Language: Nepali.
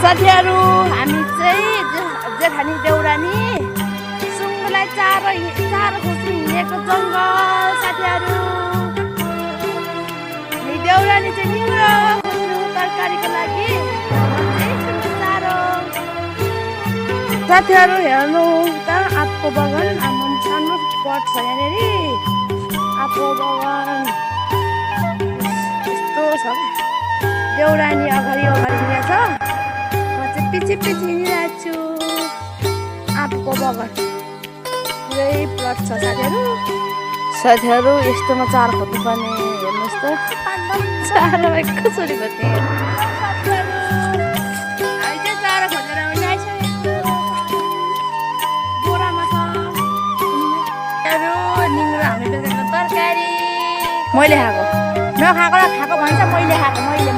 साथीहरु हामी चाहिँ जेठानी देउरानी सुँगुरलाई चारो खोज्नु हिँडेको जङ्गल साथीहरु। देउरानी चाहिँ निहुरो खोज्नु तरकारीको लागि चारो। साथीहरु हेर्नु त आँपको बगान आम्म सानो पट छ यहाँनेरि आँपको बगान यस्तो छ। देउरानी अगाडि हिँडेको छ, पछि हिँडिरहेको छु। आँपको बगान पुरै प्लट छ साथीहरु। यस्तोमा चारो खोज्नु पर्ने हेर्नुहोस् त, चारो कसरी खोज्ने चारो खोजेर बोरामा छ निङ्ग्रो हामी बेचेको तरकारी। मैले खाएको नखाएको र खाएको भन्छ मैले खाएको मैले